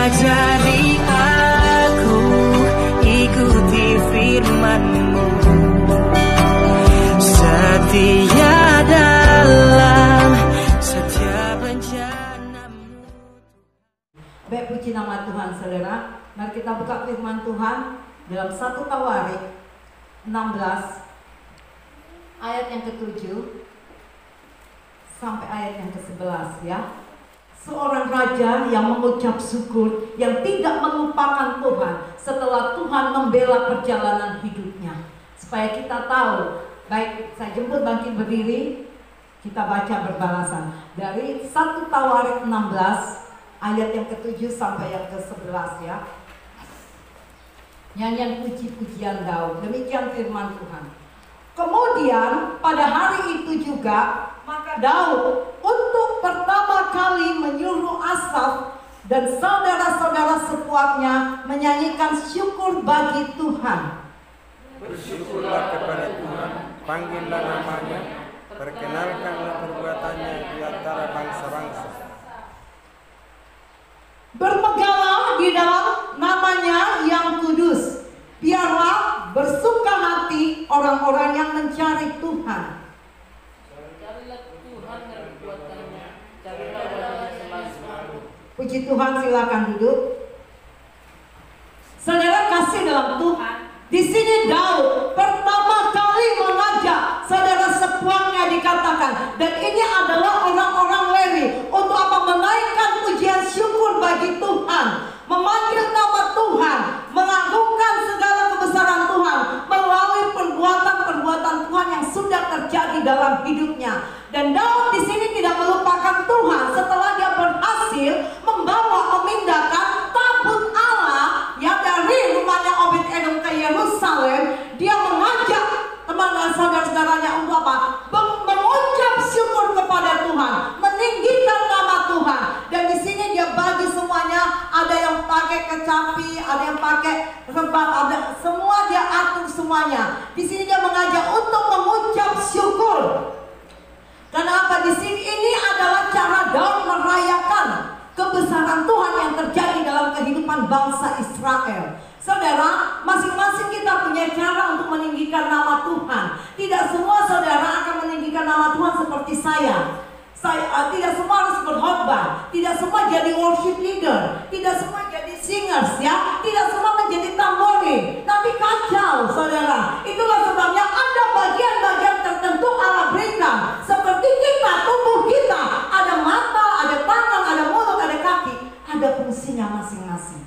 Ajari aku ikuti firman-Mu, setia dalam setiap rencana-Mu. Baik, puji nama Tuhan saudara. Mari kita buka firman Tuhan dalam 1 Tawarik 16 ayat yang ke-7 sampai ayat yang ke-11 ya. Seorang raja yang mengucap syukur, yang tidak melupakan Tuhan setelah Tuhan membela perjalanan hidupnya. Supaya kita tahu, baik saya jemput bangkit berdiri, kita baca berbalasan dari 1 Tawarik 16 ayat yang ke-7 sampai yang ke-11 ya. Nyanyian puji-pujian Daud. Demikian firman Tuhan. Kemudian pada hari itu juga maka Daud untuk pertama kali menyuruh Asaf dan saudara-saudara sekuatnya menyanyikan syukur bagi Tuhan. Bersyukurlah kepada Tuhan, panggillah namanya, perkenalkanlah perbuatannya di antara bangsa-bangsa. Bermegahlah di dalam namanya yang kudus. Biarlah bersuka hati orang-orang yang mencari Tuhan. Puji Tuhan, silakan duduk. Saudara kasih dalam Tuhan, di sini Daud pertama kali mengajak saudara sekuatnya dikatakan, dan ini adalah orang-orang Lewi untuk apa? Menaikkan pujian syukur bagi Tuhan, memanggil nama Tuhan, mengagungkan segala kebesaran Tuhan melalui perbuatan-perbuatan Tuhan yang sudah terjadi dalam hidupnya. Dan Daud di sini tidak melupakan Tuhan setelah dia berhasil memindahkan tabut Allah yang dari rumahnya Obed-Edom ke Yerusalem. Dia mengajak teman dan saudara-saudaranya untuk apa? Mengucap syukur kepada Tuhan, meninggikan nama Tuhan. Dan di sini dia bagi semuanya, ada yang pakai kecapi, ada yang pakai rebab, ada semua dia atur semuanya. Di sini dia mengajak untuk mengucap syukur. Karena apa? Di sini ini adalah cara Daud merayakan kebesaran Tuhan yang terjadi dalam kehidupan bangsa Israel. Saudara, masing-masing kita punya cara untuk meninggikan nama Tuhan. Tidak semua saudara akan meninggikan nama Tuhan seperti saya. Tidak semua harus berkhotbah, tidak semua jadi worship leader, tidak semua jadi singers ya, tidak semua menjadi tambori. Tapi kacau saudara. Itulah sebabnya ada bagian-bagian tertentu Allah berikan. Seperti kita, tubuh kita, ada mata, ada tangan, ada mulut, ada kaki, ada fungsinya masing-masing.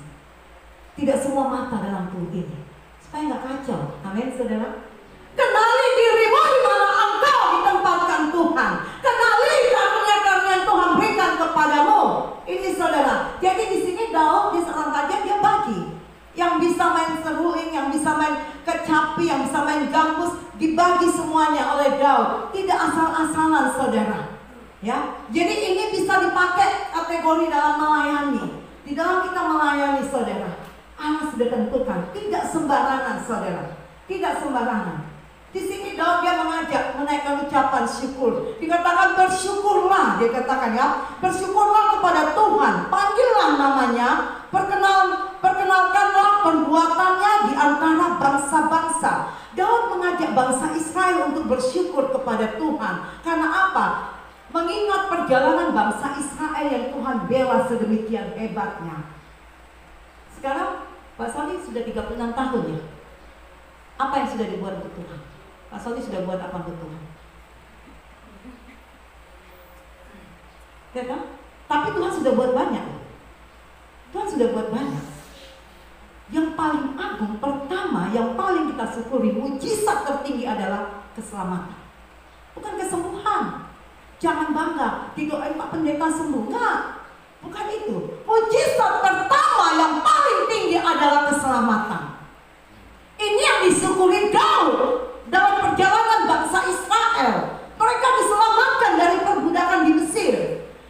Tidak semua mata dalam tubuh ini. Supaya nggak kacau. Amin saudara. Kenali dirimu di mana engkau ditempatkan Tuhan. Kenali karunia-karunia yang Tuhan berikan kepadamu. Ini saudara. Jadi di sini Daud di seorang raja dia bagi. Yang bisa main seruling, yang bisa main kecapi, yang bisa main gambus, dibagi semuanya oleh Daud. Tidak asal-asalan saudara. Ya. Jadi ini bisa dipakai kategori dalam melayani. Di dalam kita melayani saudara, Allah sudah tentukan, tidak sembarangan saudara. Tidak sembarangan. Di sini Daud dia mengajak menaikkan ucapan syukur. Dikatakan bersyukurlah, dia katakan ya, bersyukurlah kepada Tuhan, panggillah namanya, perkenalkanlah perbuatannya di antara bangsa-bangsa. Daud mengajak bangsa Israel untuk bersyukur kepada Tuhan. Karena apa? Mengingat perjalanan bangsa Israel yang Tuhan bela sedemikian hebatnya. Sekarang Pak Soli sudah 36 tahun ya. Apa yang sudah dibuat untuk Tuhan? Pak Soli sudah buat apa untuk Tuhan? Ya kan? Tapi Tuhan sudah buat banyak. Tuhan sudah buat banyak. Yang paling agung pertama, yang paling kita syukuri, mujizat tertinggi adalah keselamatan. Bukan kesembuhan. Jangan bangga didoain Pak Pendeta sembuh. Enggak. Bukan itu. Mujizat pertama yang paling tinggi adalah keselamatan. Ini yang disyukuri Daud dalam perjalanan bangsa Israel. Mereka diselamatkan dari perbudakan di Mesir.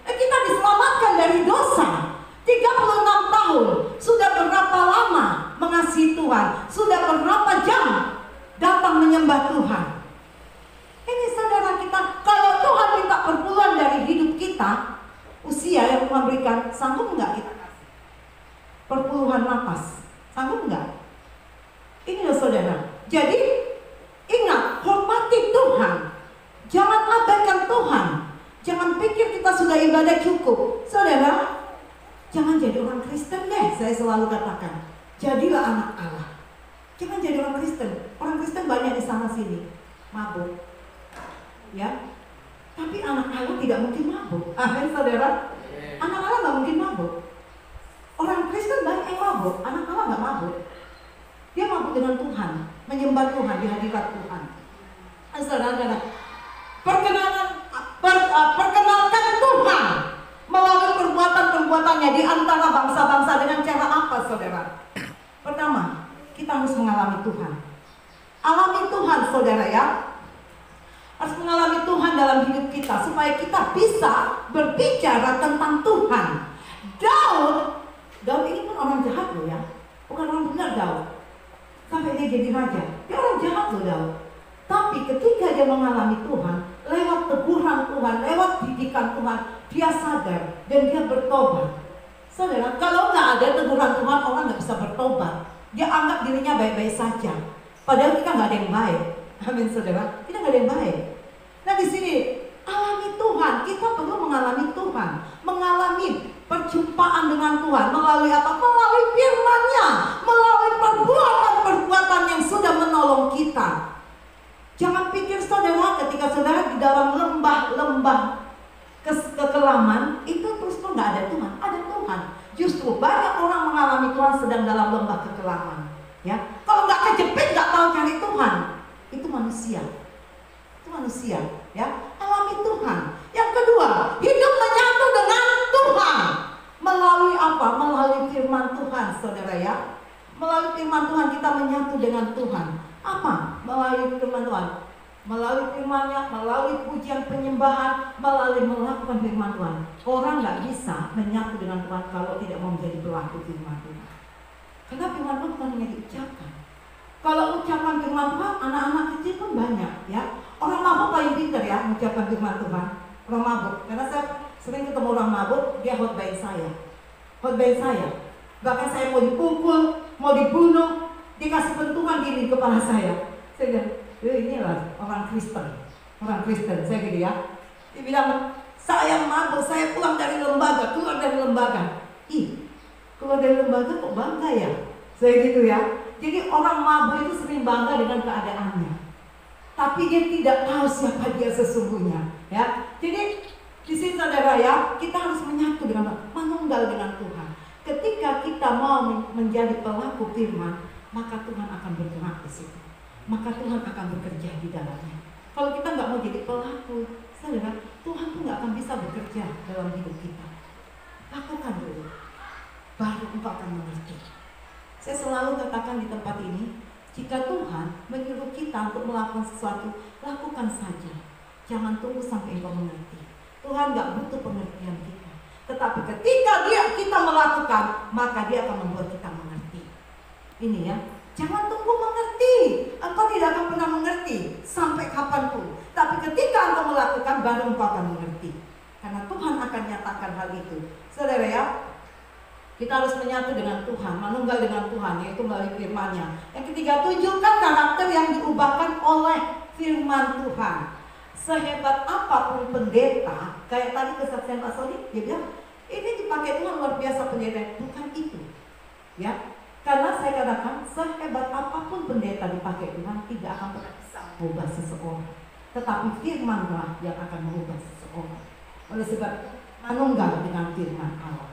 Kita diselamatkan dari dosa. 36 tahun. Sudah berapa lama mengasihi Tuhan? Sudah berapa jam datang menyembah Tuhan? Ini saudara kita, kalau Tuhan minta perpuluhan dari hidup kita, usia yang Tuhan berikan, sanggup nggak kita kasih? perpuluhan napas. Sanggup nggak? Ini loh saudara. Jadi ingat, hormati Tuhan. Jangan abaikan Tuhan. Jangan pikir kita sudah ibadah cukup. Saudara, jangan jadi orang Kristen deh. Saya selalu katakan, jadilah anak Allah. Jangan jadi orang Kristen. Orang Kristen banyak di sana sini mabuk, ya. Tapi anak Allah tidak mungkin mabuk. Amin saudara. Anak Allah nggak mungkin mabuk. Orang Kristen banyak yang mabuk. Anak Allah nggak mabuk. Dia mabuk dengan Tuhan, menyembah Tuhan di hadirat Tuhan. Saudara, perkenalkan Tuhan melalui perbuatan-perbuatannya di antara bangsa-bangsa dengan cara apa, saudara? Pertama, kita harus mengalami Tuhan. Alami Tuhan, saudara ya. Harus mengalami Tuhan dalam hidup kita supaya kita bisa berbicara tentang Tuhan. Daud ini pun orang jahat loh ya. Bukan orang benar Daud. Sampai dia jadi raja. Dia orang jahat loh Daud. Tapi ketika dia mengalami Tuhan, lewat teguran Tuhan, lewat didikan Tuhan, dia sadar dan dia bertobat. Saudara, kalau nggak ada teguran Tuhan, orang nggak bisa bertobat. Dia anggap dirinya baik-baik saja. Padahal kita nggak ada yang baik. Amin saudara, kita nggak ada yang baik. Nah di sini alami Tuhan, kita perlu mengalami Tuhan, mengalami perjumpaan dengan Tuhan melalui apa? Melalui firman-Nya, melalui perbuatan-perbuatan yang sudah menolong kita. Jangan pikir saudara ketika saudara di dalam lembah kekelaman itu terus tuh nggak ada Tuhan. Ada Tuhan. Justru banyak orang mengalami Tuhan sedang dalam lembah kekelaman. Ya, kalau nggak kejepit nggak tahu cari Tuhan, itu manusia. Itu manusia. Ya, alami Tuhan. Yang kedua, hidup menyatu dengan Tuhan melalui apa? Melalui firman Tuhan, saudara ya. Melalui firman Tuhan kita menyatu dengan Tuhan. Apa? Melalui firman Tuhan. Melalui firman-Nya, melalui pujian penyembahan, melalui melakukan firman Tuhan. Orang nggak bisa menyatu dengan Tuhan kalau tidak mau menjadi pelaku firman Tuhan. Karena firman Tuhan bukan hanya diucapkan. Kalau ucapan firman Tuhan, anak-anak kecil pun banyak ya. Orang mabuk paling pintar ya mengucapkan firman Tuhan. Orang mabuk. Karena saya sering ketemu orang mabuk, dia hotbain saya. Hotbain saya. Bahkan saya mau dipukul, mau dibunuh, dikasih pentungan gini di kepala saya. Saya bilang, inilah orang Kristen. Orang Kristen, saya gitu ya. Dia bilang, saya mabuk, saya pulang dari lembaga, keluar dari lembaga. Ih, keluar dari lembaga kok bangga ya? Saya gitu ya. Jadi orang mabuk itu sering bangga dengan keadaannya. Tapi dia tidak tahu siapa dia sesungguhnya. Ya, jadi di sini saudara ya, kita harus menyatu dengan, menunggal dengan Tuhan. Ketika kita mau menjadi pelaku firman, maka Tuhan akan bergerak di situ. Maka Tuhan akan bekerja di dalamnya. Kalau kita nggak mau jadi pelaku, saudara, Tuhan pun nggak akan bisa bekerja dalam hidup kita. Lakukan dulu, baru engkau akan mengerti. Saya selalu katakan di tempat ini, jika Tuhan menyuruh kita untuk melakukan sesuatu, lakukan saja. Jangan tunggu sampai engkau mengerti. Tuhan nggak butuh pengertian kita. Tetapi ketika kita melakukan, maka Dia akan membuat kita mengerti. Ini ya. Jangan tunggu mengerti. Engkau tidak akan pernah mengerti sampai kapanpun. Tapi ketika engkau melakukan, baru engkau akan mengerti. Karena Tuhan akan nyatakan hal itu. Saudara ya, kita harus menyatu dengan Tuhan, menunggal dengan Tuhan, yaitu melalui firman-Nya. Yang ketiga, tunjukkan karakter yang diubahkan oleh firman Tuhan. Sehebat apapun pendeta, kayak tadi kesaksian Pak Sodi, dia bilang, ini dipakai Tuhan luar biasa pendeta. Bukan itu. Ya. Karena saya katakan, sehebat apapun pendeta dipakai Tuhan, tidak akan pernah bisa mengubah seseorang. Tetapi firman-Nya yang akan mengubah seseorang. Oleh sebab itu, manunggal dengan firman Allah.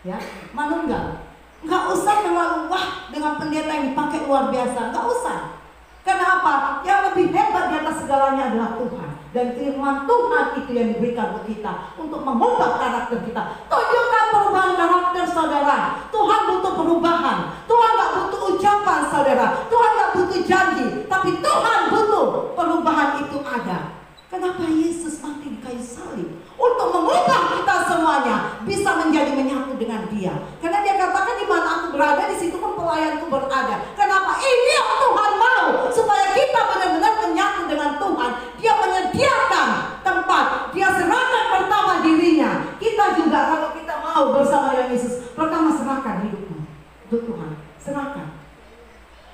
Ya, manunggal. Nggak usah terlalu wah dengan pendeta yang dipakai luar biasa. Nggak usah. Karena apa? Yang lebih hebat di atas segalanya adalah Tuhan. Dan firman Tuhan itu yang diberikan untuk kita untuk mengubah karakter kita. Tunjukkan perubahan karakter saudara. Tuhan butuh perubahan. Tuhan nggak butuh ucapan saudara. Tuhan nggak butuh janji. Tapi Tuhan butuh perubahan itu ada. Kenapa Yesus mati di kayu salib? Untuk mengubah kita semuanya bisa menjadi menyatu dengan Dia. Karena Dia katakan di mana aku berada, di situ pun pelayanku berada. Kenapa? Ini yang Tuhan mau supaya kita benar-benar menyatu dengan Tuhan. Dia menyediakan tempat. Dia serahkan pertama dirinya. Kita juga kalau kita mau bersama dengan Yesus, pertama serahkan hidupmu. untuk Tuhan. Serahkan.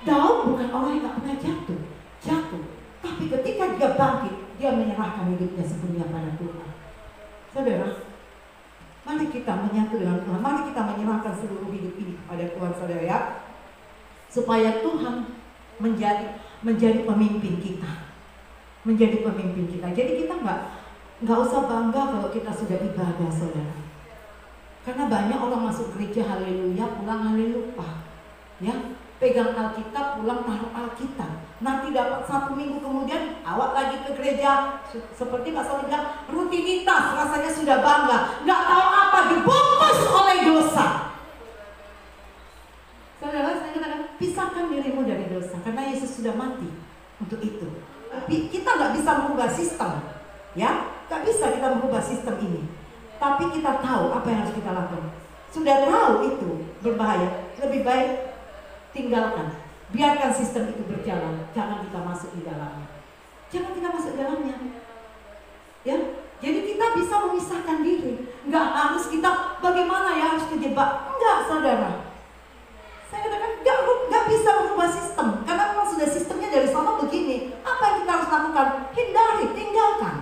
Daud bukan orang yang gak pernah jatuh. Tapi ketika dia bangkit, dia menyerahkan hidupnya sepenuhnya pada Tuhan. Saudara, mari kita menyatu dengan Tuhan. Mari kita menyerahkan seluruh hidup ini kepada Tuhan, saudara ya. Supaya Tuhan menjadi pemimpin kita. Menjadi pemimpin kita. Jadi kita nggak usah bangga kalau kita sudah ibadah, saudara. Karena banyak orang masuk gereja haleluya, pulang haleluya. Ya, pegang Alkitab, pulang taruh Alkitab. Nanti dapat 1 minggu kemudian awak lagi ke gereja. Seperti Pak Soli bilang, rutinitas, rasanya sudah bangga. Nggak tahu apa, dibungkus oleh dosa. Saudara, saya katakan, pisahkan dirimu dari dosa. Karena Yesus sudah mati untuk itu. Tapi kita nggak bisa mengubah sistem. Ya, nggak bisa kita mengubah sistem ini. Tapi kita tahu apa yang harus kita lakukan. Sudah tahu itu berbahaya, lebih baik tinggalkan. Biarkan sistem itu berjalan. Jangan kita masuk di dalamnya. Jangan kita masuk di dalamnya. Ya, jadi kita bisa memisahkan diri. Nggak harus kita bagaimana ya harus terjebak. Enggak, saudara. Saya katakan nggak bisa mengubah sistem. Karena memang sudah sistemnya dari sana begini. Apa yang kita harus lakukan? Hindari, tinggalkan.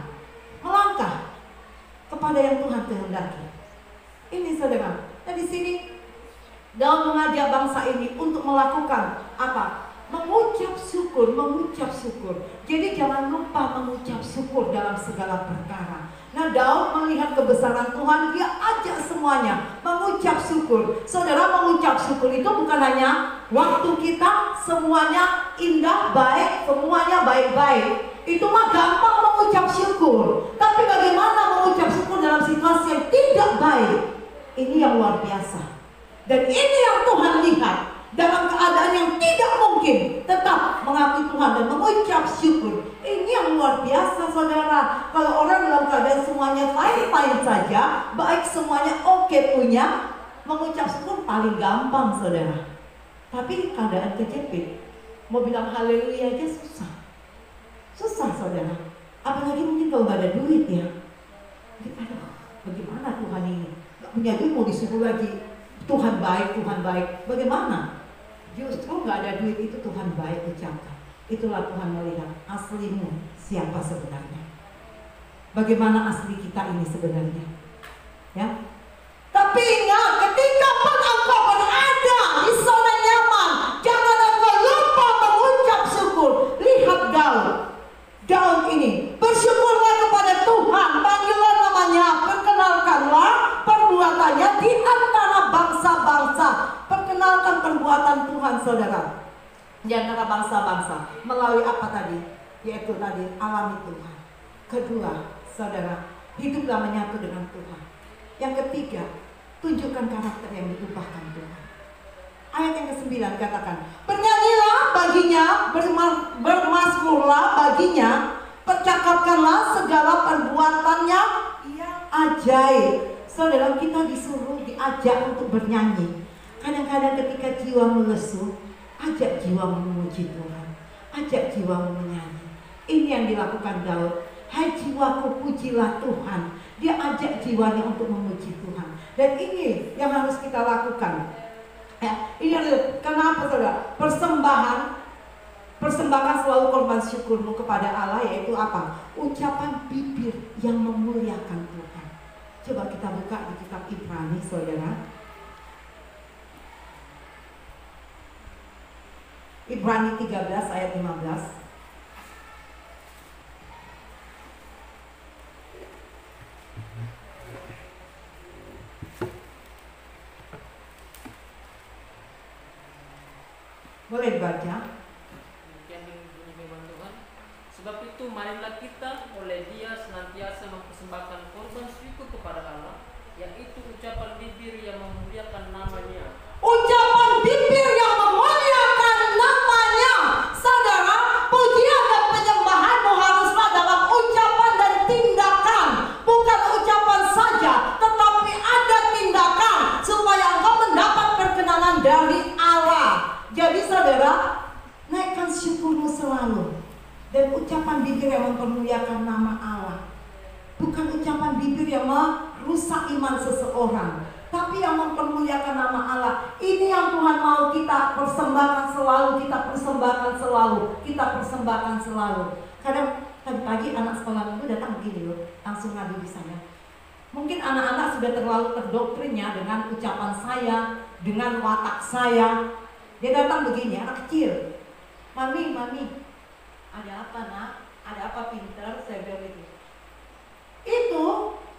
Melangkah kepada yang Tuhan kehendaki. Ini saudara. Nah di sini Daud mengajak bangsa ini untuk melakukan apa? Mengucap syukur. Jadi jangan lupa mengucap syukur dalam segala perkara. Nah Daud melihat kebesaran Tuhan, dia ajak semuanya mengucap syukur. Saudara, mengucap syukur itu bukan hanya waktu kita semuanya indah, baik, semuanya baik-baik. Itu mah gampang mengucap syukur. Tapi bagaimana mengucap syukur dalam situasi yang tidak baik? Ini yang luar biasa. Dan ini yang Tuhan lihat. Dalam keadaan yang tidak mungkin tetap mengakui Tuhan dan mengucap syukur. Ini yang luar biasa, saudara. Kalau orang dalam keadaan semuanya fine-fine saja, baik semuanya oke punya, mengucap syukur paling gampang, saudara. Tapi keadaan kejepit, mau bilang haleluya aja susah. Susah, saudara. Apalagi mungkin kalau gak ada duit ya. Aduh, bagaimana Tuhan ini? Gak punya duit mau disuruh lagi Tuhan baik. Bagaimana? Justru gak ada duit itu Tuhan baik ucapkan. Itulah Tuhan melihat aslimu siapa sebenarnya. Bagaimana asli kita ini sebenarnya. Ya. Tapi ingat, ketika pun engkau berada di zona nyaman, jangan engkau lupa mengucap syukur. Lihat Daud ini, bersyukurlah kepada Tuhan, panggillah namanya, perkenalkanlah perbuatannya di antara bangsa-bangsa. Perkenalkan perbuatan Tuhan, saudara, di antara bangsa-bangsa. Melalui apa tadi? Yaitu tadi, alami Tuhan. Kedua, saudara, hiduplah menyatu dengan Tuhan. Yang ketiga, tunjukkan karakter yang diubahkan Tuhan. Ayat yang ke-9 katakan, bernyanyilah baginya, bermazmurlah baginya, percakapkanlah segala perbuatannya yang ajaib. Saudara, kita disuruh, diajak untuk bernyanyi. Kadang-kadang ketika jiwamu lesu, ajak jiwamu memuji Tuhan, ajak jiwamu menyanyi. Ini yang dilakukan Daud. Hai jiwaku, pujilah Tuhan. Dia ajak jiwanya untuk memuji Tuhan. Dan ini yang harus kita lakukan. Ya, ini adalah kenapa, saudara? Persembahkan selalu korban syukurmu kepada Allah, yaitu apa? Ucapan bibir yang memuliakan Tuhan. Coba kita buka di kitab Ibrani, saudara. Ibrani 13 ayat 15. Boleh dibaca? Demikian bunyi firman Tuhan. Sebab itu marilah kita oleh Dia senantiasa mempersembahkan korban syukur kepada Allah, yaitu ucapan bibir yang memuliakan nama-Nya. Ucapan bibir yang memuliakan nama-Nya. Saudara, pujian dan penyembahanmu haruslah dalam ucapan dan tindakan. Bukan ucapan saja, tetapi ada tindakan supaya engkau mendapat perkenanan dari Allah. Jadi saudara, naikkan syukurmu selalu. Dan ucapan bibir yang mempermuliakan nama Allah. Bukan ucapan bibir yang merusak iman seseorang, tapi yang mempermuliakan nama Allah. Ini yang Tuhan mau kita persembahkan selalu, kita persembahkan selalu, kita persembahkan selalu. Kadang tadi pagi anak sekolah minggu datang begini loh, langsung ngadu di saya. Mungkin anak-anak sudah terlalu terdoktrinnya dengan ucapan saya, dengan watak saya. Dia datang begini, anak kecil. Mami, ada apa nak? Ada apa pinter? Saya bilang gitu. Itu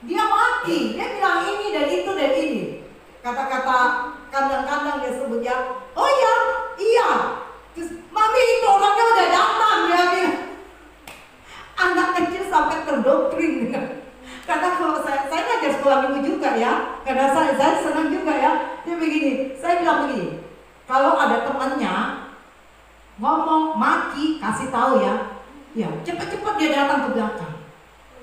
dia maki, dia bilang ini dan itu dan ini. Kata-kata kandang-kandang dia sebut ya. Oh iya. Terus mami itu orangnya udah datang, dia bilang. Anak kecil sampai terdoktrin dengan. Karena kalau saya ngajar sekolah minggu juga ya, karena saya senang juga ya. Dia begini, saya bilang begini, kalau ada temannya ngomong, maki, kasih tahu ya, cepat-cepat dia datang ke belakang.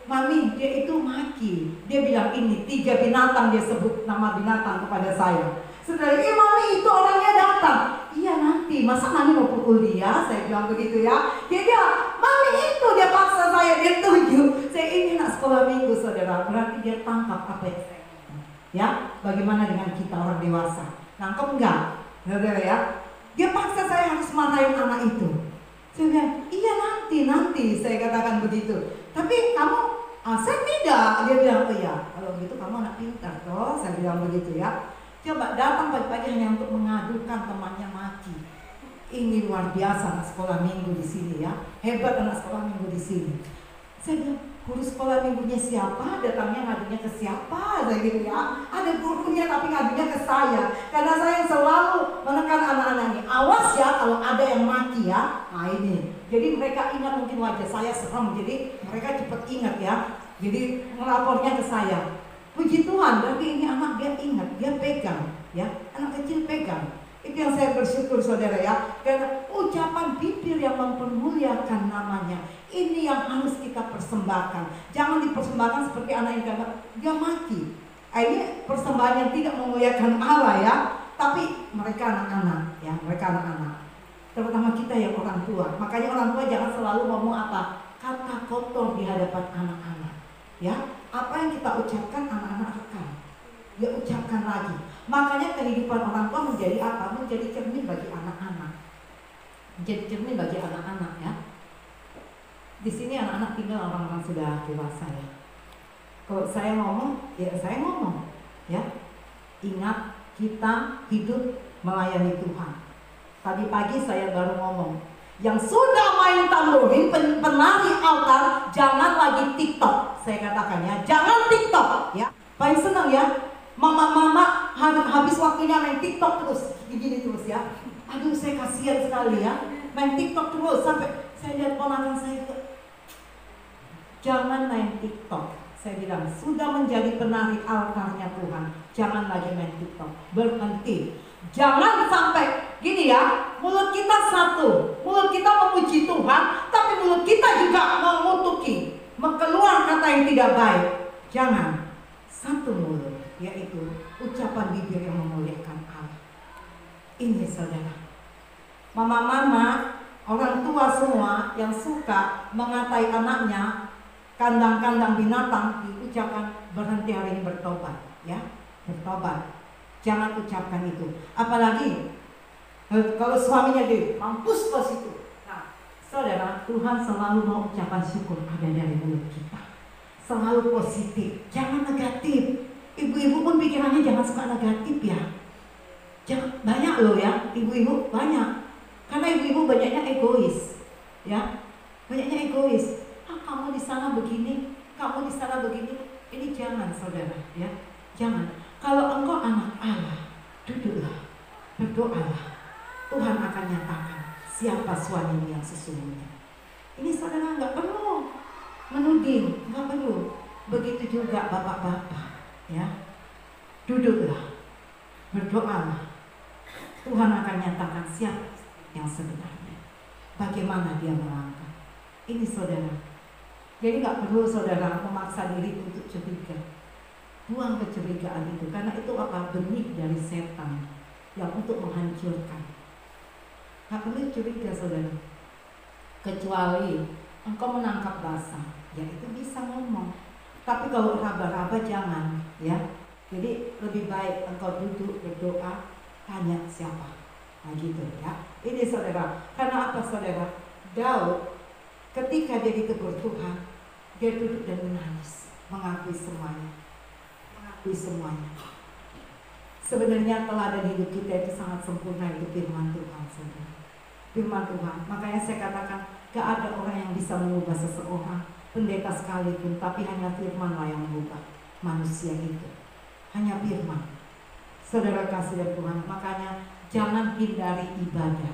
Mami, dia itu maki. Dia bilang ini 3 binatang, dia sebut nama binatang kepada saya. Saudara, mami itu orangnya datang. Iya nanti, masa mami mau pukul dia? Saya bilang begitu ya. Dia mami itu, dia paksa saya, dia tuju. Saya ini anak sekolah minggu, saudara. Berarti dia tangkap apa yang saya ngomong. Ya, bagaimana dengan kita orang dewasa? Nangkep enggak? Saudara ya. Dia paksa saya harus marahin anak itu. Saya bilang, iya nanti, saya katakan begitu. Tapi kamu, saya tidak. Dia bilang, oh iya, kalau begitu kamu anak pintar toh. Saya bilang begitu ya. Coba datang pagi-pagi hanya untuk mengadukan temannya maki. Ini luar biasa anak sekolah minggu di sini ya. Hebat anak sekolah minggu di sini. Saya bilang, guru sekolah minggunya siapa? Datangnya ngadunya ke siapa? Saya gitu ya. Ada gurunya tapi ngadunya ke saya. Karena saya selalu menekan anak-anak ini. Awas ya kalau ada yang maki ya. Nah ini. Jadi mereka ingat mungkin wajah saya serem. Jadi mereka cepat ingat ya. Jadi melapornya ke saya. Puji Tuhan, berarti ini anak dia ingat, dia pegang, ya, anak kecil pegang. Itu yang saya bersyukur saudara ya, karena ucapan bibir yang mempermuliakan namanya, ini yang harus kita persembahkan. Jangan dipersembahkan seperti anak yang dia maki. Ini persembahan yang tidak memuliakan Allah ya, tapi mereka anak-anak, ya, mereka anak-anak. Terutama kita yang orang tua. Makanya orang tua jangan selalu ngomong apa, kata kotor di hadapan anak-anak, ya. Apa yang kita ucapkan anak-anak rekam, dia ucapkan lagi. Makanya kehidupan orang tua menjadi apa? Menjadi cermin bagi anak-anak. Menjadi cermin bagi anak-anak ya. Di sini anak-anak tinggal orang-orang sudah dewasa ya. Kalau saya ngomong, ya saya ngomong ya. Ingat kita hidup melayani Tuhan. Tadi pagi saya baru ngomong, yang sudah main tamborin, penari altar, jangan lagi TikTok. Saya katakan ya, jangan TikTok ya. Paling senang ya, mama habis waktunya main TikTok terus, begini terus ya. Aduh saya kasihan sekali ya, main TikTok terus sampai saya lihat ponakan saya ke. Jangan main TikTok. Saya bilang, sudah menjadi penari altarnya Tuhan, jangan lagi main TikTok, berhenti. Jangan sampai gini ya, mulut kita satu, mulut kita memuji Tuhan, tapi mulut kita juga mengutuki, keluar kata yang tidak baik. Jangan, satu mulut, yaitu ucapan bibir yang memuliakan Allah. Ini saudara, mama-mama, orang tua semua yang suka mengatai anaknya kandang-kandang binatang, diucapkan berhenti hari ini bertobat, ya, bertobat. Jangan ucapkan itu. Apalagi kalau suaminya dia mampus pas itu. Nah, saudara, Tuhan selalu mau ucapan syukur ada dari mulut kita. Selalu positif, jangan negatif. Ibu-ibu pun pikirannya jangan suka negatif ya. Jangan, banyak loh ya, ibu-ibu banyak. Karena ibu-ibu banyaknya egois, ya, banyaknya egois. Kamu di sana begini, kamu di sana begini. Ini jangan saudara, ya, jangan. Kalau engkau anak Allah, duduklah, berdoalah. Tuhan akan nyatakan siapa suamimu yang sesungguhnya. Ini saudara nggak perlu menuding, nggak perlu. Begitu juga bapak-bapak, ya. Duduklah, berdoalah. Tuhan akan nyatakan siapa yang sebenarnya. Bagaimana dia melangkah. Ini saudara. Jadi nggak perlu saudara memaksa diri untuk curiga. Buang kecurigaan itu, karena itu apa? Benih dari setan yang untuk menghancurkan. Nggak perlu curiga saudara. Kecuali engkau menangkap basah, ya itu bisa ngomong. Tapi kalau raba-raba jangan, ya. Jadi lebih baik engkau duduk berdoa, Tanya siapa? Nah gitu ya. Ini saudara. Karena apa saudara? Daud ketika dia ditegur Tuhan, dia duduk dan menangis, mengakui semuanya. Mengakui semuanya. Sebenarnya teladan hidup kita itu sangat sempurna, itu firman Tuhan saudara. Firman Tuhan. Makanya saya katakan gak ada orang yang bisa mengubah seseorang, pendeta sekalipun, tapi hanya firman-lah yang mengubah manusia itu. Hanya firman. Saudara kasih dari Tuhan, makanya jangan hindari ibadah.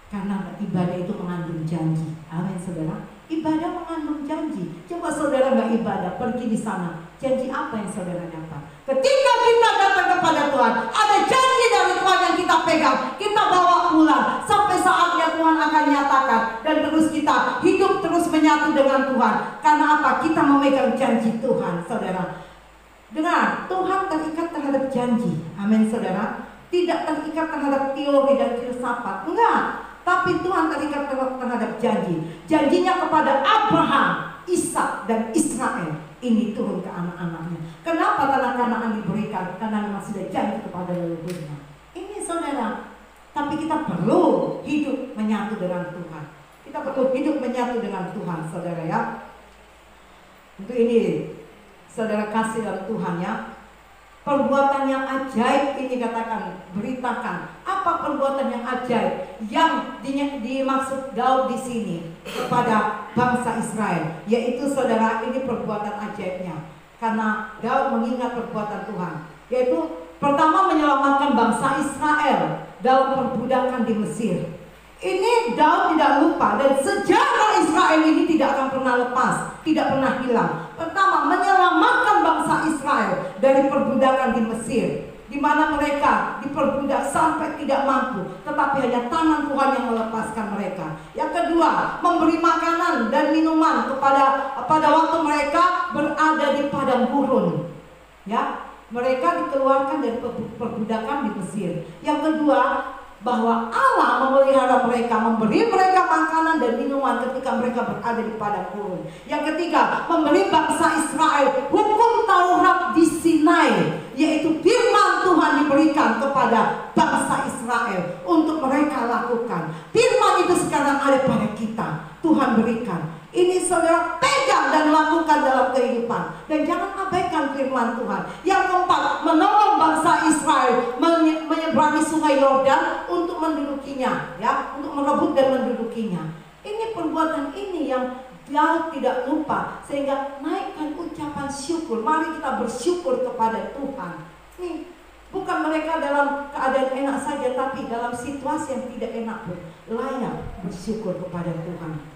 Karena ibadah itu mengandung janji. Amin saudara. Ibadah mengandung janji. Coba saudara gak ibadah, pergi di sana. Janji apa yang saudara dapat? Ketika kita datang kepada Tuhan, ada janji dari Tuhan yang kita pegang, kita bawa pulang sampai saatnya Tuhan akan nyatakan, dan terus kita hidup terus menyatu dengan Tuhan. Karena apa? Kita memegang janji Tuhan, saudara. Dengar, Tuhan terikat terhadap janji. Amin saudara. Tidak terikat terhadap teori dan filsafat. Enggak. Tapi Tuhan terikat terhadap janji. Janjinya kepada Abraham, Ishak dan Israel. Ini turun ke anak-anaknya. Kenapa tanah Kanaan diberikan? Karena memang sudah janji kepada leluhurnya. Ini saudara. Tapi kita perlu hidup menyatu dengan Tuhan. Kita perlu hidup menyatu dengan Tuhan, saudara ya. Untuk ini, saudara kasih dari Tuhan ya. Perbuatan yang ajaib ini katakan, beritakan apa perbuatan yang ajaib yang dimaksud Daud di sini kepada bangsa Israel, yaitu saudara ini perbuatan ajaibnya. Karena Daud mengingat perbuatan Tuhan, yaitu pertama menyelamatkan bangsa Israel dalam perbudakan di Mesir. Ini Daud tidak lupa, dan sejarah Israel ini tidak akan pernah lepas, tidak pernah hilang. Pertama, menyelamatkan bangsa Israel dari perbudakan di Mesir, di mana mereka diperbudak sampai tidak mampu, tetapi hanya tangan Tuhan yang melepaskan mereka. Yang kedua, memberi makanan dan minuman pada waktu mereka berada di padang gurun. Ya, mereka dikeluarkan dari perbudakan di Mesir. Yang kedua, bahwa Allah memelihara mereka, memberi mereka makanan dan minuman ketika mereka berada di padang gurun. Yang ketiga, memberi bangsa Israel hukum Taurat di Sinai, yaitu firman Tuhan diberikan kepada bangsa Israel untuk mereka lakukan. Firman itu sekarang ada pada kita, Tuhan berikan. Ini saudara pegang dan lakukan dalam kehidupan, dan jangan abaikan firman Tuhan. Yang keempat, menolong bangsa Israel menyeberangi sungai Yordan untuk mendudukinya, ya, untuk merebut dan mendudukinya. Ini perbuatan ini yang Daud tidak lupa, sehingga naikkan ucapan syukur. Mari kita bersyukur kepada Tuhan. Nih, bukan mereka dalam keadaan enak saja, tapi dalam situasi yang tidak enak pun layak bersyukur kepada Tuhan.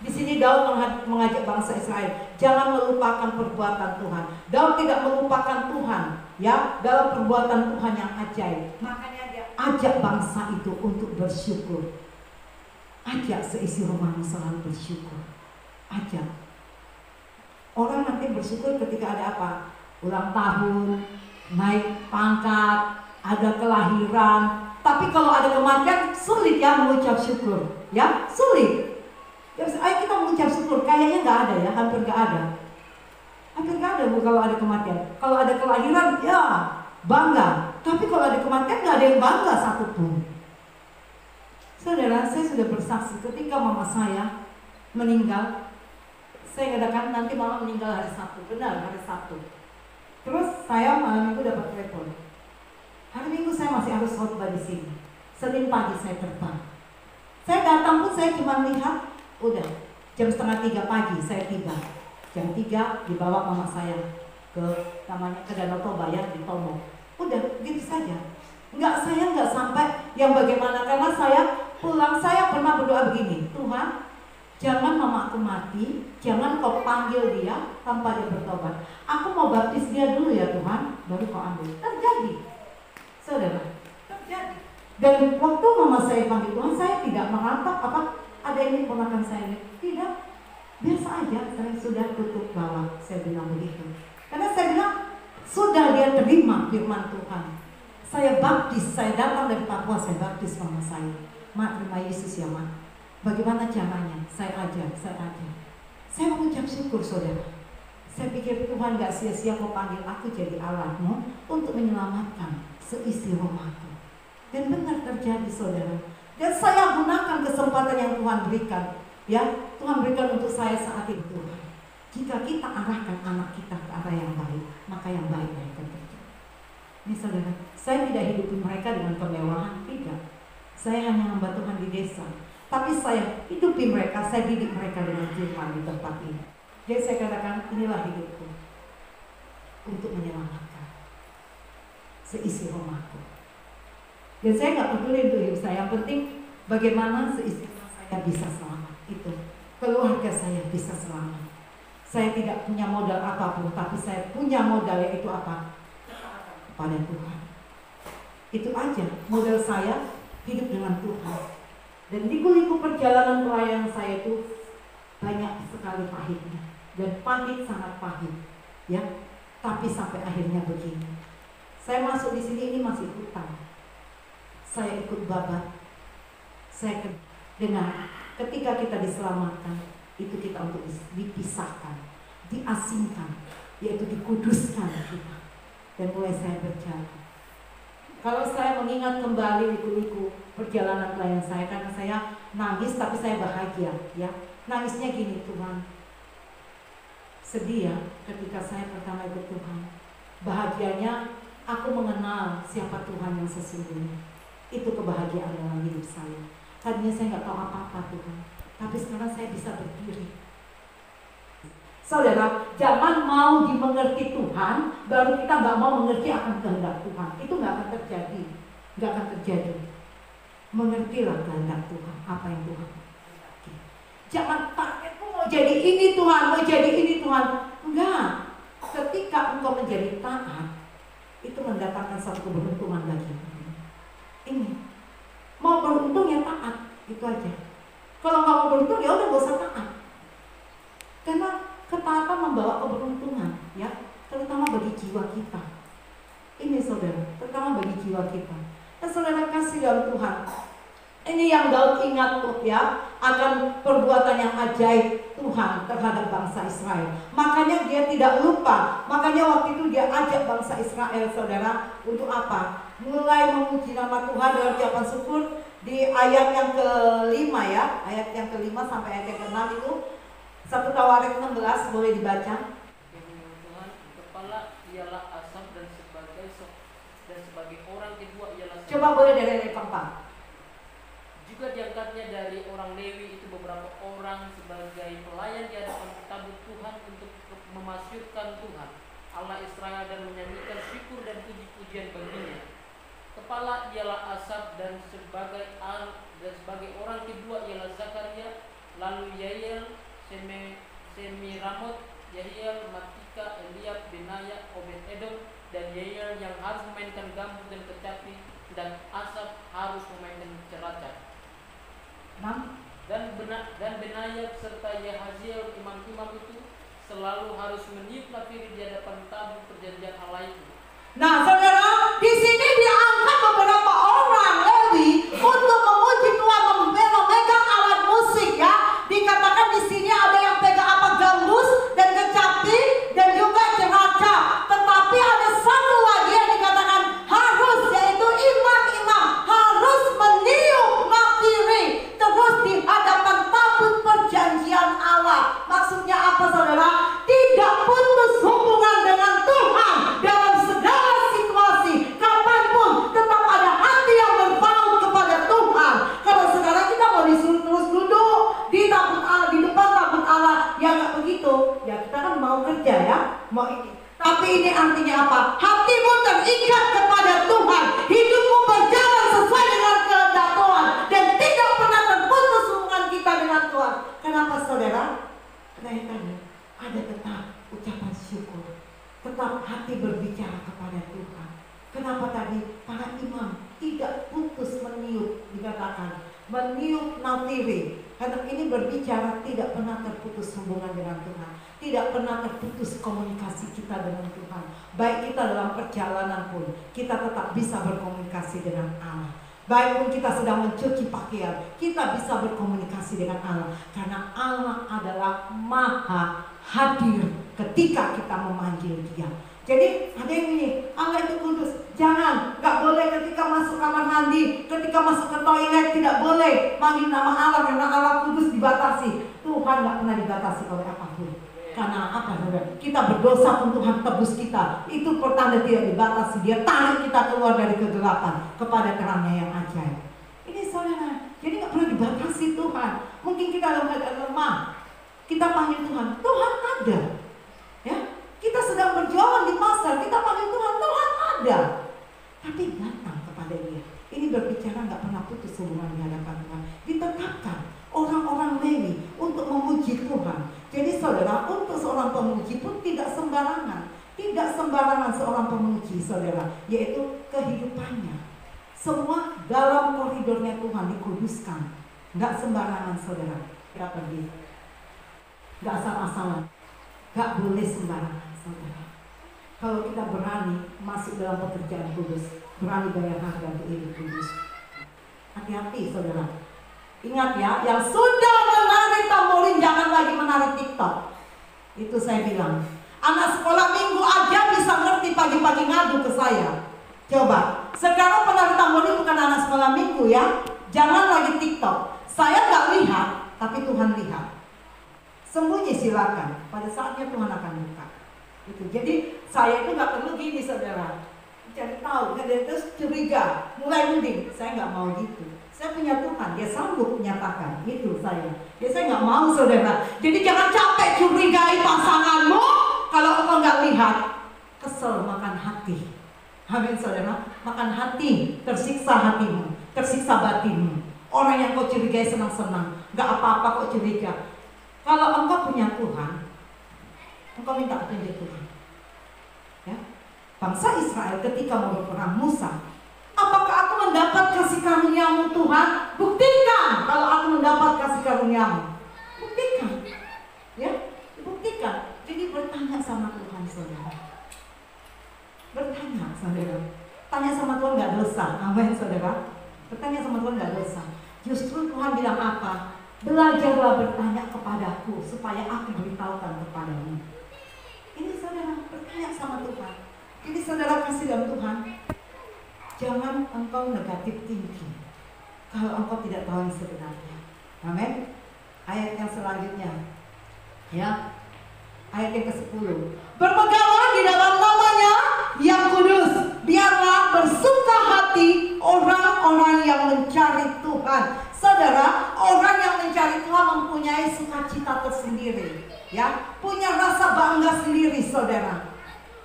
Di sini Daud mengajak bangsa Israel jangan melupakan perbuatan Tuhan. Daud tidak melupakan Tuhan, ya, dalam perbuatan Tuhan yang ajaib. Makanya dia ajak bangsa itu untuk bersyukur. Ajak seisi rumahmu selalu bersyukur. Ajak. Orang nanti bersyukur ketika ada apa? Ulang tahun, naik pangkat, ada kelahiran. Tapi kalau ada kematian sulit ya mengucap syukur, ya, sulit. Ya, ayo kita mengucap syukur, kayaknya nggak ada ya, hampir nggak ada. Hampir nggak ada kalau ada kematian. Kalau ada kelahiran, ya bangga. Tapi kalau ada kematian nggak ada yang bangga satupun. Saudara, saya sudah bersaksi ketika mama saya meninggal. Saya katakan nanti mama meninggal hari Sabtu, benar hari Sabtu. Terus saya malam minggu dapat telepon. Hari Minggu saya masih harus khotbah di sini. Senin pagi saya terbang. Saya datang pun saya cuma lihat. Udah, jam 2:30 pagi saya tiba. Jam 3 dibawa mama saya ke namanya ke Danau Toba ya, di Tomo. Udah, gitu saja. Saya nggak sampai yang bagaimana, karena saya pulang saya pernah berdoa begini, Tuhan, jangan mama aku mati, jangan kau panggil dia tanpa dia bertobat. Aku mau baptis dia dulu ya Tuhan, baru kau ambil. Terjadi, saudara, terjadi. Dan waktu mama saya panggil Tuhan, saya tidak merantap apa. Ada ini ponakan saya, tidak, biasa aja, saya sudah tutup bawah, saya bilang begitu. Karena saya bilang, sudah dia terima firman Tuhan. Saya baptis, saya datang dari Papua, saya baptis mama saya. Mak, terima Yesus ya Mak. Bagaimana caranya? Saya ajar. Saya mengucap syukur saudara. Saya pikir Tuhan gak sia-sia kau panggil aku jadi alatmu untuk menyelamatkan seisi rumahku. Dan benar terjadi saudara. Dan saya gunakan kesempatan yang Tuhan berikan. Ya, Tuhan berikan untuk saya saat itu Tuhan. Jika kita arahkan anak kita ke arah yang baik, maka yang baik akan terjadi. Ini saudara, saya tidak hidupi mereka dengan kemewahan, tidak. Saya hanya hamba Tuhan di desa. Tapi saya hidupi mereka, saya didik mereka dengan firman di tempat ini. Jadi saya katakan, inilah hidupku untuk menyelamatkan seisi rumahku. Dan saya nggak peduli untuk hidup saya, yang penting bagaimana seisi rumah saya bisa selamat. Itu keluarga saya bisa selamat. Saya tidak punya modal apapun, tapi saya punya modal, yaitu apa? Kepada Tuhan. Itu aja modal saya, hidup dengan Tuhan. Dan liku-liku perjalanan pelayanan saya itu banyak sekali pahitnya. Dan pahit, sangat pahit, ya. Tapi sampai akhirnya begini. Saya masuk di sini, ini masih hutang. Saya ikut babat. Saya dengar, ketika kita diselamatkan, itu kita untuk dipisahkan, diasingkan, yaitu dikuduskan kita. Dan mulai saya berjalan. Kalau saya mengingat kembali liku-liku perjalanan pelayanan saya, karena saya nangis tapi saya bahagia, ya. Nangisnya gini, Tuhan, sedih ya ketika saya pertama ikut Tuhan. Bahagianya aku mengenal siapa Tuhan yang sesungguhnya. Itu kebahagiaan dalam hidup saya. Tadinya saya nggak tahu apa-apa Tuhan, tapi sekarang saya bisa berdiri. Saudara, jangan mau dimengerti Tuhan, baru kita nggak mau mengerti akan kehendak Tuhan. Itu nggak akan terjadi, nggak akan terjadi. Mengertilah kehendak Tuhan, apa yang Tuhan kehendaki. Jangan targetmu mau jadi ini Tuhan, mau jadi ini Tuhan. Enggak. Ketika engkau menjadi taat, itu mendatangkan satu keberuntungan bagi ini. Mau beruntung ya taat, itu aja. Kalau nggak mau beruntung ya udah gak usah taat. Karena ketaatan membawa keberuntungan, ya, terutama bagi jiwa kita. Ini saudara, terutama bagi jiwa kita. Dan saudara kasih dalam Tuhan. Ini yang Daud ingat tuh, ya, akan perbuatan yang ajaib Tuhan terhadap bangsa Israel. Makanya dia tidak lupa. Makanya waktu itu dia ajak bangsa Israel, saudara, untuk apa? Mulai memuji nama Tuhan dalam ucapan syukur di ayat yang ke-5, ya, ayat yang ke-5 sampai ayat yang ke-6 itu. 1 Tawarik 16 boleh dibaca. Tuhan, kepala ialah Asaf dan sebagai orang kedua ialah Sakar. Coba boleh dari ayat keempat. Juga diangkatnya dari orang Lewi itu beberapa orang sebagai pelayan di hadapan tabut Tuhan untuk memasyurkan Tuhan Allah Israel dan menyanyikan syukur dan puji-pujian baginya. Kepala ialah Asaf dan sebagai orang kedua ialah Zakaria, lalu Yael, Semiramot, Yahiel, Matika, Eliab, Benaya, Obed-Edom, dan Yael yang harus memainkan gambus dan kecapi, dan Asaf harus memainkan ceracah. Dan Benaya serta Yahaziel imam-imam itu selalu harus meniup nafiri di hadapan tabut perjanjian Allah itu. Nah, saudara, di sini diangkat beberapa orang Lewi untuk memuji Tuhan, memegang alat musik, ya. Dikatakan di sini ada yang pegang apa, gambus dan kecapi dan juga ceracah. Tetapi ada satu lagi yang dikatakan harus, yaitu imam-imam harus meniup nafiri terus di hadapan tabut perjanjian Allah. Maksudnya apa, saudara? Tidak putus hubungan dengan Tuhan dalam segala situasi, kapanpun tetap ada hati yang berpaut kepada Tuhan. Kalau sekarang kita mau disuruh terus duduk di tabut Allah, di depan tabut Allah, ya nggak begitu. Ya kita kan mau kerja, ya, mau ini. Tapi ini artinya apa? Hatimu terikat kepada Tuhan, hidupmu berjalan sesuai dengan kehendak Tuhan, dan tidak pernah terputus hubungan kita dengan Tuhan. Kenapa, saudara? Karena ada tetap ucapan syukur, tetap hati berbicara kepada Tuhan. Kenapa tadi para imam tidak putus meniup, dikatakan meniup nafiri, karena ini berbicara tidak pernah terputus hubungan dengan Tuhan, tidak pernah terputus komunikasi kita dengan Tuhan. Baik kita dalam perjalanan pun kita tetap bisa berkomunikasi dengan Allah. Baik pun kita sedang mencuci pakaian, kita bisa berkomunikasi dengan Allah, karena Allah adalah maha hadir ketika kita memanggil Dia. Jadi ada yang ini, Allah itu kudus. Jangan, gak boleh ketika masuk kamar mandi, ketika masuk ke toilet, tidak boleh manggil nama Allah karena Allah kudus, dibatasi. Tuhan gak pernah dibatasi oleh apapun. Karena apa saudara? Kita berdosa pun Tuhan tebus kita. Itu pertanda tidak dibatasi. Dia tarik kita keluar dari kegelapan kepada terangnya yang ajaib. Ini saudara, jadi gak pernah dibatasi Tuhan. Mungkin kita dalam keadaan lemah, kita panggil Tuhan, Tuhan ada. Ya, kita sedang berjualan di pasar, kita panggil Tuhan, Tuhan ada. Tapi datang kepada Dia. Ini berbicara gak pernah putus hubungan di hadapan Tuhan. Ditetapkan orang-orang Lewi untuk memuji Tuhan. Jadi saudara, untuk seorang pemuji pun tidak sembarangan. Tidak sembarangan seorang pemuji saudara, yaitu kehidupannya. Semua dalam koridornya Tuhan dikuduskan. Gak sembarangan saudara. Kita pergi, gak asal-asalan, gak boleh sembarangan saudara. Kalau kita berani masuk dalam pekerjaan kudus, berani bayar harga untuk hidup kudus, hati-hati saudara. Ingat ya, yang sudah menarik tamborin jangan lagi menarik TikTok. Itu saya bilang. Anak sekolah minggu aja bisa ngerti pagi-pagi ngadu ke saya. Coba, sekarang penarik tamborin bukan anak sekolah minggu ya. Jangan lagi TikTok. Saya nggak lihat, tapi Tuhan lihat. Sembunyi silakan. Pada saatnya Tuhan akan buka. Itu. Jadi saya itu nggak perlu gini saudara. Cari tahu, terus curiga, mulai mending. Saya nggak mau gitu. Saya punya Tuhan, Dia sanggup menyatakan. Itu saya. Ya saya nggak mau saudara. Jadi jangan capek curigai pasanganmu kalau engkau nggak lihat. Kesel makan hati. Amin saudara. Makan hati, tersiksa hatimu, tersiksa batinmu. Orang yang kau curigai senang-senang, nggak apa-apa kok curiga. Kalau engkau punya Tuhan, engkau minta petunjuk Tuhan. Ya, bangsa Israel ketika mau berperang Musa, apakah aku mendapat kasih karunia-Mu Tuhan? Buktikan kalau aku mendapat kasih karunia-Mu. Buktikan. Ya, buktikan. Jadi bertanya sama Tuhan saudara. Bertanya saudara. Tanya sama Tuhan gak dosa. Amin saudara. Bertanya sama Tuhan gak dosa. Justru Tuhan bilang apa? Belajarlah bertanya kepadaku supaya aku beritahukan kepadamu. Ini saudara, bertanya sama Tuhan. Jadi saudara kasih dalam Tuhan. Jangan engkau negatif thinking kalau engkau tidak tahu yang sebenarnya. Amin. Ayat yang selanjutnya, ya, ayat yang ke-10. Berpeganglah di dalam namanya yang kudus. Biarlah bersuka hati orang-orang yang mencari Tuhan. Saudara, orang yang mencari Tuhan mempunyai sukacita tersendiri, ya, punya rasa bangga sendiri, saudara.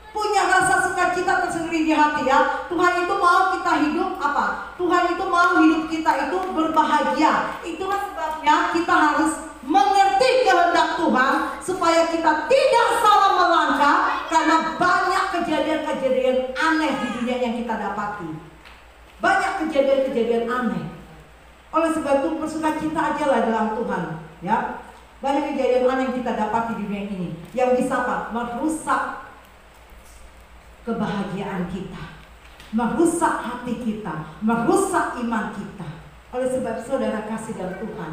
Punya rasa sukacita tersendiri di hati ya. Tuhan itu mau kita hidup apa? Tuhan itu mau hidup kita itu berbahagia. Itulah sebabnya kita harus mengerti kehendak Tuhan supaya kita tidak salah melangkah karena banyak kejadian-kejadian aneh di dunia yang kita dapati. Banyak kejadian-kejadian aneh. Oleh sebab itu bersukacita aja lah dalam Tuhan, ya. Banyak kejadian aneh yang kita dapati di dunia ini yang bisa apa? Merusak kebahagiaan kita, merusak hati kita, merusak iman kita. Oleh sebab saudara kasih dalam Tuhan,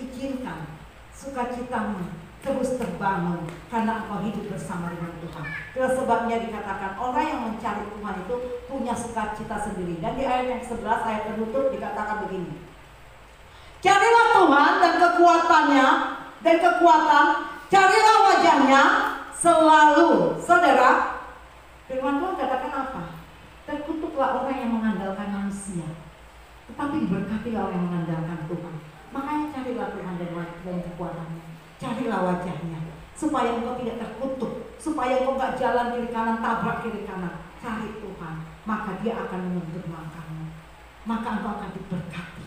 izinkan sukacitamu terus terbangun karena engkau hidup bersama dengan Tuhan. Itulah sebabnya dikatakan orang yang mencari Tuhan itu punya sukacita sendiri. Dan di ayat yang 11 ayat penutup dikatakan begini. Carilah Tuhan dan kekuatannya dan kekuatan, carilah wajahnya selalu. Saudara, firman Tuhan katakan apa? Terkutuklah orang yang mengandalkan manusia, tetapi diberkatilah orang yang mengandalkan Tuhan. Makanya carilah Tuhan dan kekuatannya, carilah wajahnya, supaya engkau tidak terkutuk, supaya engkau gak jalan kiri kanan, tabrak kiri kanan. Cari Tuhan, maka Dia akan menuntun langkahmu, maka engkau akan diberkati.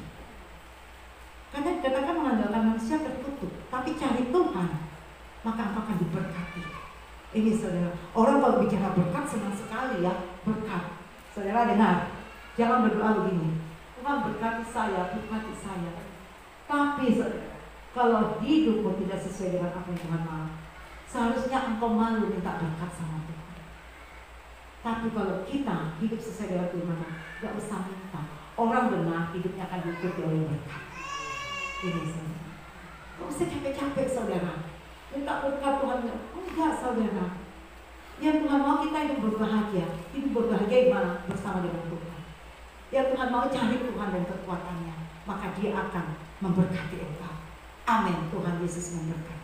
Karena dikatakan mengandalkan manusia terkutuk, tapi cari Tuhan, maka engkau akan diberkati. Ini saudara, orang kalau bicara berkat senang sekali ya, berkat. Saudara dengar, jangan berdoa begini, Tuhan berkati saya, berkati saya. Tapi saudara, kalau hidupmu tidak sesuai dengan apa yang Tuhan mau, seharusnya engkau malu minta berkat sama Tuhan. Tapi kalau kita hidup sesuai dengan Tuhan, gak usah minta. Orang benar hidupnya akan diikuti oleh berkat. Ini saudara, gak usah capek-capek saudara minta berkat Tuhan. Enggak saudara, Yang Tuhan mau kita hidup berbahagia. Hidup berbahagia gimana? Bersama dengan Tuhan. Yang Tuhan mau cari Tuhan dan kekuatannya, maka Dia akan memberkati engkau. Amin. Tuhan Yesus memberkati.